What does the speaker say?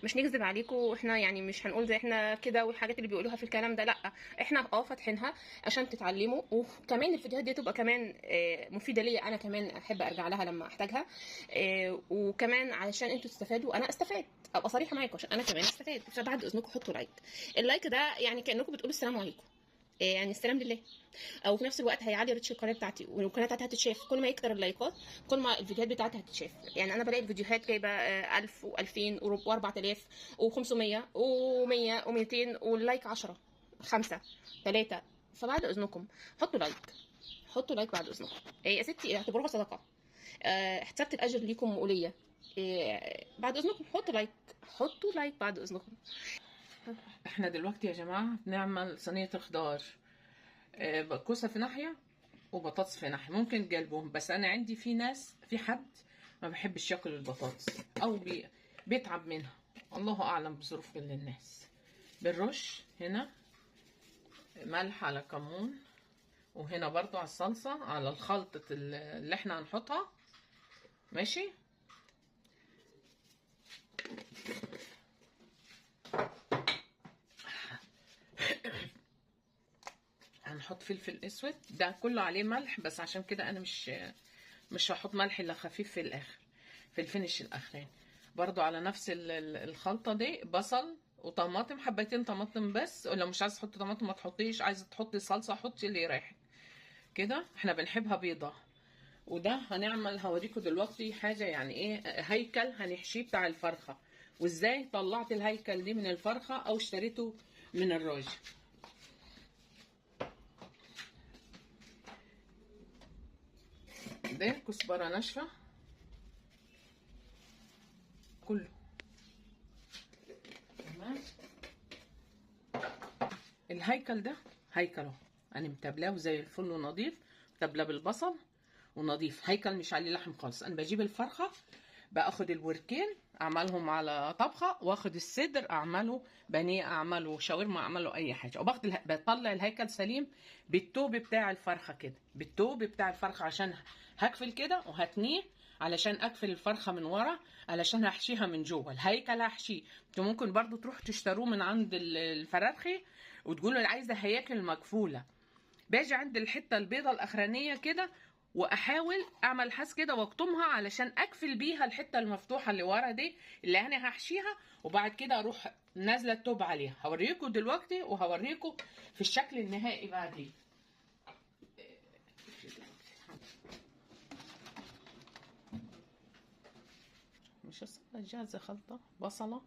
مش نكذب عليكم، احنا يعني مش هنقول زي احنا كده والحاجات اللي بيقولوها في الكلام ده، لا. احنا فاتحينها عشان تتعلموا، وكمان الفيديوهات دي تبقى كمان مفيده ليا انا، كمان احب ارجع لها لما احتاجها. وكمان علشان انتوا تستفادوا انا استفاد، ابقى صريحه معاكم عشان انا كمان استفاد. فبعد اذنكم حطوا لايك. اللايك ده يعني كانكم بتقولوا السلام عليكم، يعني السلام لله. او في نفس الوقت هيعلي ريتش القناه بتاعتي، والقناه بتاعتي هتتشاف. كل ما يكتر اللايكات كل ما الفيديوهات بتاعتي هتتشاف. يعني انا بلاقي الفيديوهات جايبه 1000 و2000 و4000 و500 و100 و200 واللايك 10 5 3. فبعد اذنكم حطوا لايك، حطوا لايك بعد اذنكم. يا ستي اعتبروها صدقه، احتسبت الاجر ليكم وليا. بعد اذنكم حطوا لايك، حطوا لايك بعد اذنكم. احنا دلوقتي يا جماعة بنعمل صينية خضار، كوسة في ناحية وبطاطس في ناحية، ممكن تقلبهم. بس انا عندي في ناس، في حد ما بحبش ياكل البطاطس او بيتعب منها، الله اعلم بظروف كل الناس. بنرش هنا ملح على كمون، وهنا برضو على الصلصة على الخلطة اللي احنا هنحطها. ماشي. هنحط فلفل اسود، ده كله عليه ملح، بس عشان كده انا مش هحط ملح الا خفيف في الاخر، في الفينش الاخراني. برضو على نفس الخلطة دي بصل وطماطم، حبيتين طماطم بس، ولو مش عايزه تحطي طماطم ما تحطيش، عايزه تحطي صلصه حطي اللي يريحك. كده احنا بنحبها بيضه. وده هنعمل، هوريكم دلوقتي حاجه يعني ايه، هيكل هنحشيه بتاع الفرخه، وازاي طلعت الهيكل دي من الفرخه او اشتريته من الراجل. ده كزبره ناشفه كله. تمام. الهيكل ده هيكل اهو، انا متبلاه زي الفل ونضيف، متبلاه بالبصل ونضيف. هيكل مش عليه لحم خالص. انا بجيب الفرخه، باخد الوركين اعملهم على طبخه، واخد الصدر اعمله بانيه، اعمله شاورما، اعمله اي حاجه، وباخد بطلع الهيكل سليم بالتوب بتاع الفرخه كده، بالتوب بتاع الفرخه، عشان هقفل كده وهتنيه، علشان اقفل الفرخه من ورا، علشان هحشيها من جوه. الهيكل هحشيه. انتوا ممكن برضو تروحوا تشتروه من عند الفرارخي وتقولوا اللي عايزه هياكل مكفوله. باجي عند الحته البيضه الاخرانيه كده، واحاول اعمل حاس كده واكتمها علشان اقفل بيها الحته المفتوحه اللي ورا دي اللي انا هحشيها، وبعد كده اروح نازله التوب عليها. هوريكم دلوقتي وهوريكم في الشكل النهائي بعدين. مش جاهزه خلطه بصله